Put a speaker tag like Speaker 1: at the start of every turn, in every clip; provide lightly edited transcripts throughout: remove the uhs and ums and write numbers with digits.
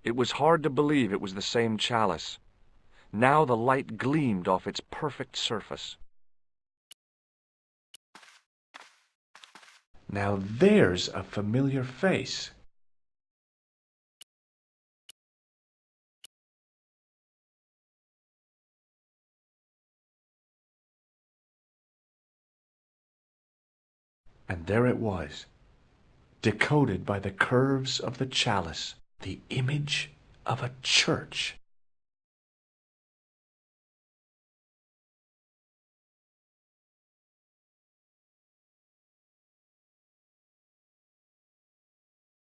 Speaker 1: It was hard to believe it was the same chalice. Now the light gleamed off its perfect surface.
Speaker 2: Now there's a familiar face. And there it was, decoded by the curves of the chalice, the image of a church.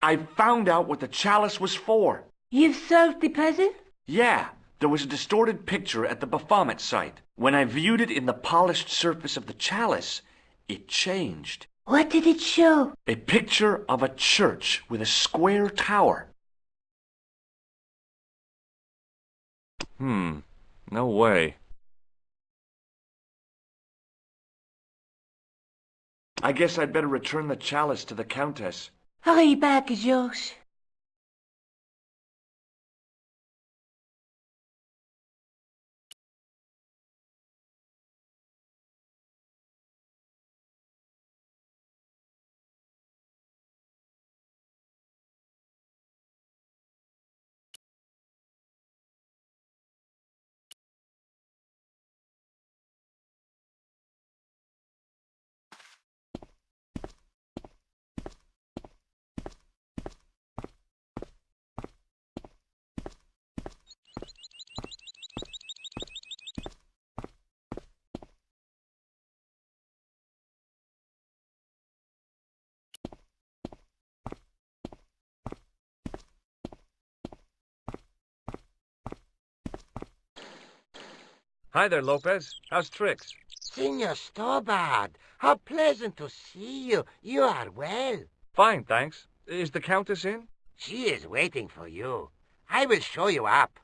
Speaker 1: I found out what the chalice was for.
Speaker 3: You've solved the puzzle?
Speaker 1: Yeah, there was a distorted picture at the Baphomet site. When I viewed it in the polished surface of the chalice, it changed.
Speaker 3: What did it show?
Speaker 1: A picture of a church with a square tower. No way. I guess I'd better return the chalice to the Countess.
Speaker 3: Hurry back, George.
Speaker 1: Hi there, Lopez. How's tricks?
Speaker 4: Senor Stobbart, how pleasant to see you. You are well.
Speaker 1: Fine, thanks. Is the Countess in?
Speaker 4: She is waiting for you. I will show you up.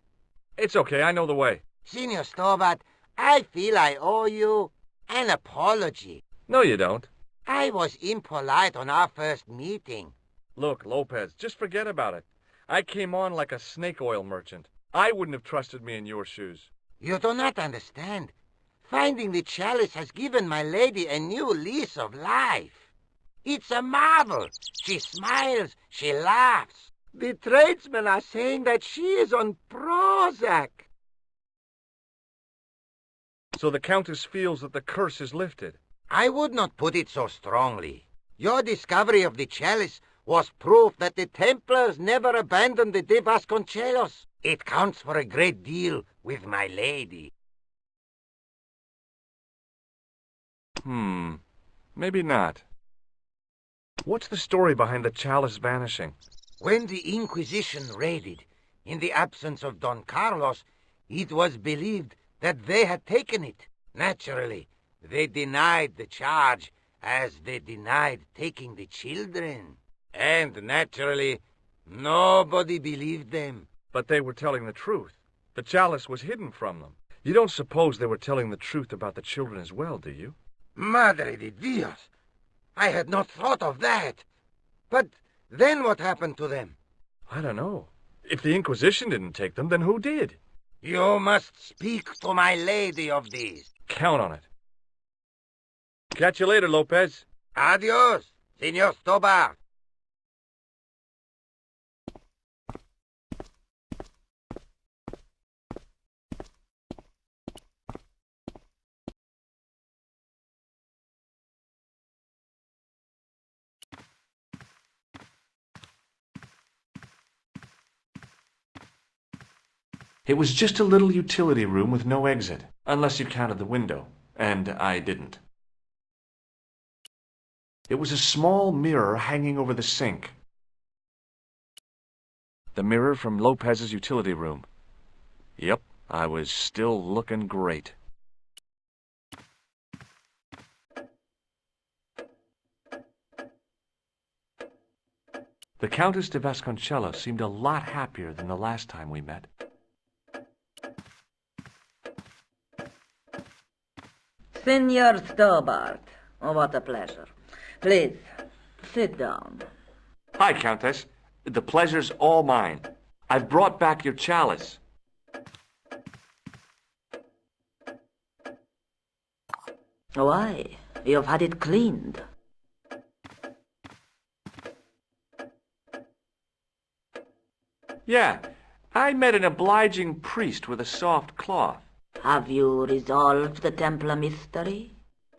Speaker 1: It's okay, I know the way.
Speaker 4: Senor Stobbart, I feel I owe you an apology.
Speaker 1: No, you don't.
Speaker 4: I was impolite on our first meeting.
Speaker 1: Look, Lopez, just forget about it. I came on like a snake oil merchant. I wouldn't have trusted me in your shoes.
Speaker 4: You do not understand. Finding the chalice has given my lady a new lease of life. It's a marvel. She smiles, she laughs. The tradesmen are saying that she is on Prozac.
Speaker 1: So the Countess feels that the curse is lifted.
Speaker 4: I would not put it so strongly. Your discovery of the chalice was proof that the Templars never abandoned the de Vasconcelos. It counts for a great deal with my lady.
Speaker 1: Maybe not. What's the story behind the chalice vanishing?
Speaker 4: When the Inquisition raided, in the absence of Don Carlos, it was believed that they had taken it. Naturally, they denied the charge, as they denied taking the children. And naturally, nobody believed them.
Speaker 1: But they were telling the truth. The chalice was hidden from them. You don't suppose they were telling the truth about the children as well, do you?
Speaker 4: Madre de Dios! I had not thought of that. But then what happened to them?
Speaker 1: I don't know. If the Inquisition didn't take them, then who did?
Speaker 4: You must speak to my lady of these.
Speaker 1: Count on it. Catch you later, Lopez.
Speaker 4: Adios, Senor Stobbart.
Speaker 2: It was just a little utility room with no exit, unless you counted the window, and I didn't. It was a small mirror hanging over the sink.
Speaker 1: The mirror from Lopez's utility room. Yep, I was still looking great. The Countess de Vasconcelos seemed a lot happier than the last time we met.
Speaker 3: Senor Stobbart. Oh, what a pleasure. Please, sit down.
Speaker 1: Hi, Countess. The pleasure's all mine. I've brought back your chalice.
Speaker 3: Why? You've had it cleaned.
Speaker 1: Yeah, I met an obliging priest with a soft cloth.
Speaker 3: Have you resolved the Templar mystery?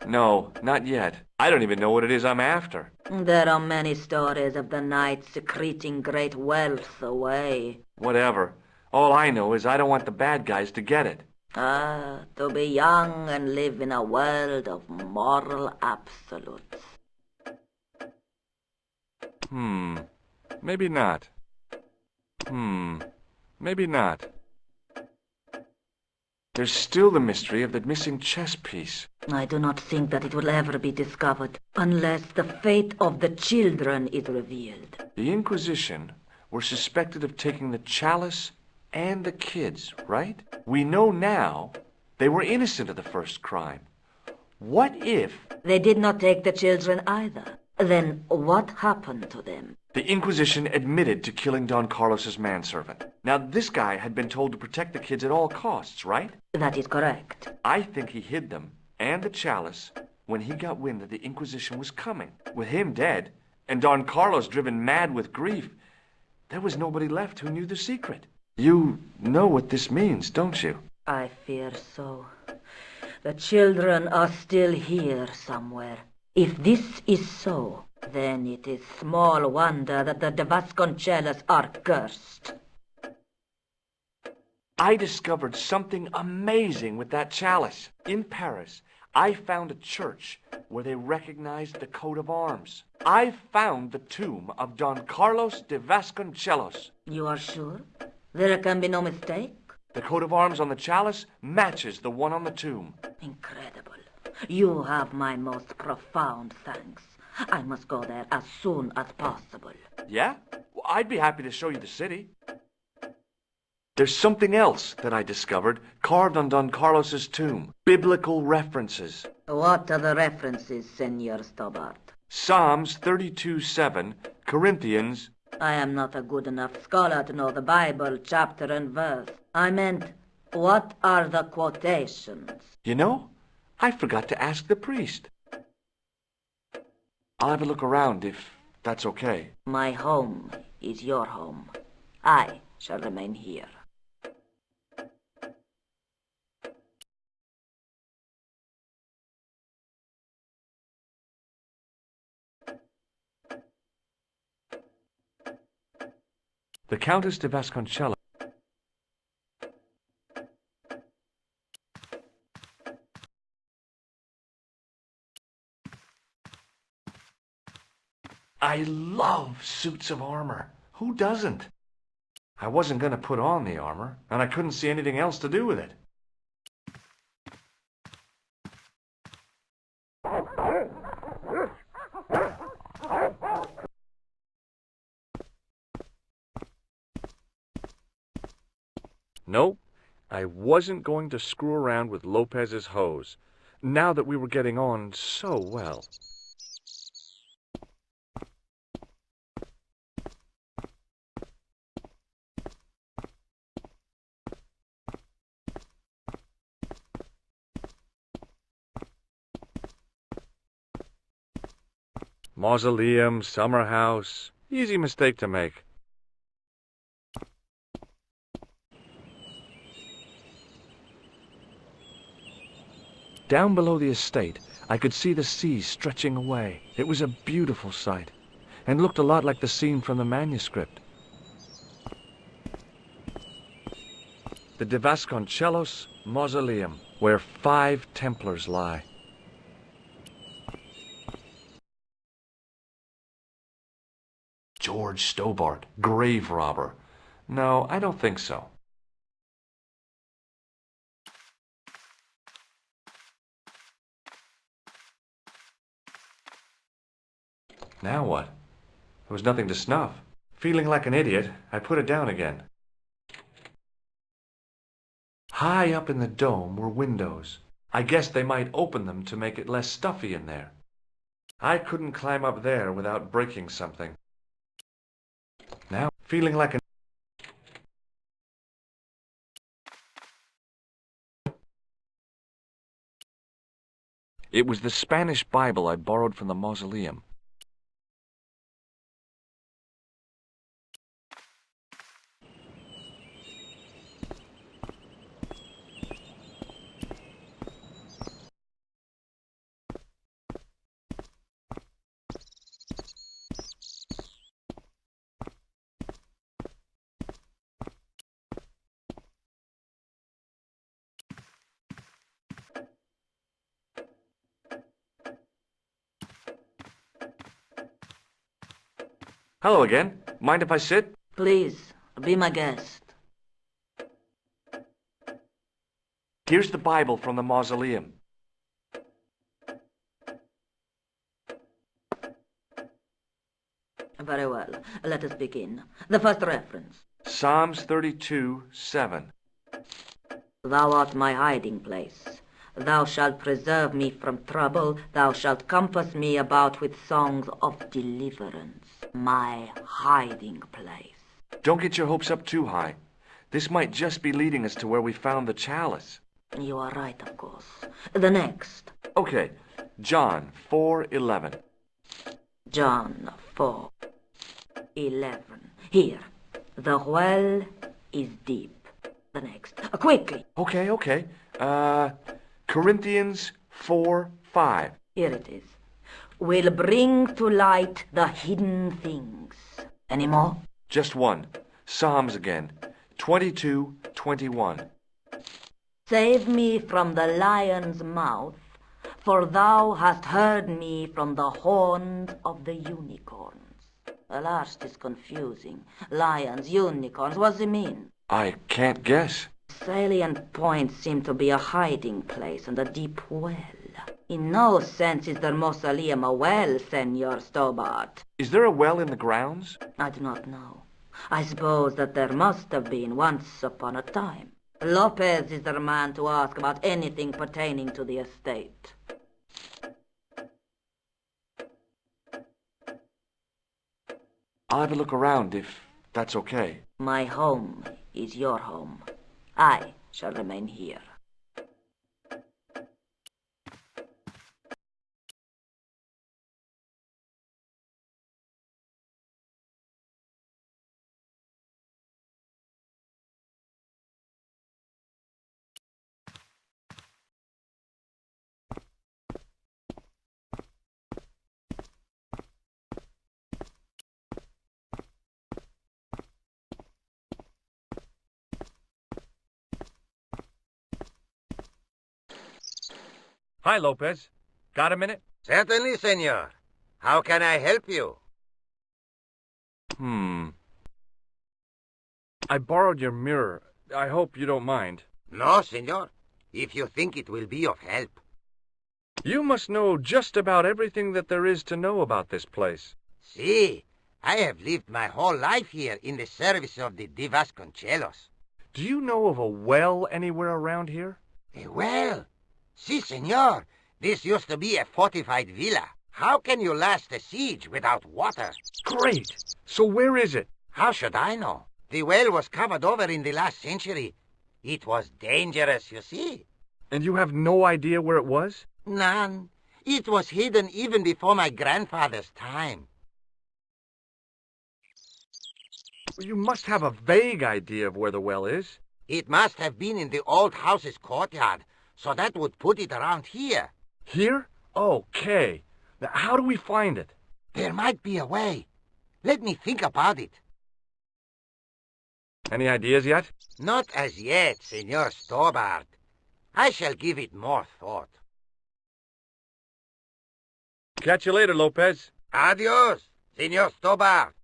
Speaker 1: No, not yet. I don't even know what it is I'm after.
Speaker 3: There are many stories of the knight secreting great wealth away.
Speaker 1: Whatever. All I know is I don't want the bad guys to get it.
Speaker 3: Ah, to be young and live in a world of moral absolutes.
Speaker 1: Maybe not. Maybe not. There's still the mystery of the missing chess piece.
Speaker 3: I do not think that it will ever be discovered unless the fate of the children is revealed.
Speaker 1: The Inquisition were suspected of taking the chalice and the kids, right? We know now they were innocent of the first crime. What if...
Speaker 3: They did not take the children either. Then what happened to them?
Speaker 1: The Inquisition admitted to killing Don Carlos's manservant. Now, this guy had been told to protect the kids at all costs, right?
Speaker 3: That is correct.
Speaker 1: I think he hid them and the chalice when he got wind that the Inquisition was coming. With him dead, and Don Carlos driven mad with grief, there was nobody left who knew the secret. You know what this means, don't you?
Speaker 3: I fear so. The children are still here somewhere. If this is so, then it is small wonder that the de Vasconcellos are cursed.
Speaker 1: I discovered something amazing with that chalice. In Paris, I found a church where they recognized the coat of arms. I found the tomb of Don Carlos de Vasconcellos.
Speaker 3: You are sure? There can be no mistake?
Speaker 1: The coat of arms on the chalice matches the one on the tomb.
Speaker 3: Incredible. You have my most profound thanks. I must go there as soon as possible.
Speaker 1: Yeah? Well, I'd be happy to show you the city. There's something else that I discovered carved on Don Carlos's tomb. Biblical references.
Speaker 3: What are the references, Senor Stobbart?
Speaker 1: Psalms 32:7, Corinthians...
Speaker 3: I am not a good enough scholar to know the Bible chapter and verse. I meant, what are the quotations?
Speaker 1: You know, I forgot to ask the priest. I'll have a look around if that's okay.
Speaker 3: My home is your home. I shall remain here.
Speaker 1: The Countess de Vasconcellos. I love suits of armor. Who doesn't? I wasn't going to put on the armor, and I couldn't see anything else to do with it. Nope, I wasn't going to screw around with Lopez's hose, now that we were getting on so well. Mausoleum, summer house, easy mistake to make. Down below the estate, I could see the sea stretching away. It was a beautiful sight, and looked a lot like the scene from the manuscript. The de Vasconcellos Mausoleum, where 5 Templars lie. George Stobbart, grave robber. No, I don't think so. Now what? There was nothing to snuff. Feeling like an idiot, I put it down again. High up in the dome were windows. I guess they might open them to make it less stuffy in there. I couldn't climb up there without breaking something. Now, feeling like an... It was the Spanish Bible I borrowed from the mausoleum. Hello again. Mind if I sit?
Speaker 3: Please, be my guest.
Speaker 1: Here's the Bible from the mausoleum.
Speaker 3: Very well. Let us begin. The first reference.
Speaker 1: Psalms 32:7.
Speaker 3: Thou art my hiding place. Thou shalt preserve me from trouble. Thou shalt compass me about with songs of deliverance. My hiding place.
Speaker 1: Don't get your hopes up too high. This might just be leading us to where we found the chalice.
Speaker 3: You are right, of course. The next.
Speaker 1: Okay, John 4:11.
Speaker 3: John 4:11. Here. The well is deep. The next. Quickly.
Speaker 1: Okay. Corinthians 4:5.
Speaker 3: Here it is. Will bring to light the hidden things. Any more?
Speaker 1: Just one. Psalms again. 22:21.
Speaker 3: Save me from the lion's mouth, for thou hast heard me from the horns of the unicorns. The last is confusing. Lions, unicorns, what does it mean?
Speaker 1: I can't guess.
Speaker 3: Salient points seem to be a hiding place and a deep well. In no sense is the mausoleum a well, Senor Stobbart.
Speaker 1: Is there a well in the grounds?
Speaker 3: I do not know. I suppose that there must have been once upon a time. Lopez is the man to ask about anything pertaining to the estate.
Speaker 1: I'll have a look around if that's okay.
Speaker 3: My home is your home. I shall remain here.
Speaker 1: Hi, Lopez. Got a minute?
Speaker 4: Certainly, senor. How can I help you?
Speaker 1: I borrowed your mirror. I hope you don't mind.
Speaker 4: No, senor. If you think it will be of help.
Speaker 1: You must know just about everything that there is to know about this place.
Speaker 4: See, I have lived my whole life here in the service of the Vasconcelos.
Speaker 1: Do you know of a well anywhere around here?
Speaker 4: A well? Si, senor. This used to be a fortified villa. How can you last a siege without water?
Speaker 1: Great! So where is it?
Speaker 4: How should I know? The well was covered over in the last century. It was dangerous, you see.
Speaker 1: And you have no idea where it was?
Speaker 4: None. It was hidden even before my grandfather's time.
Speaker 1: You must have a vague idea of where the well is.
Speaker 4: It must have been in the old house's courtyard, so that would put it around here.
Speaker 1: Here? Okay. Now, how do we find it?
Speaker 4: There might be a way. Let me think about it.
Speaker 1: Any ideas yet?
Speaker 4: Not as yet, Senor Stobbart. I shall give it more thought.
Speaker 1: Catch you later, Lopez.
Speaker 4: Adios, Senor Stobbart.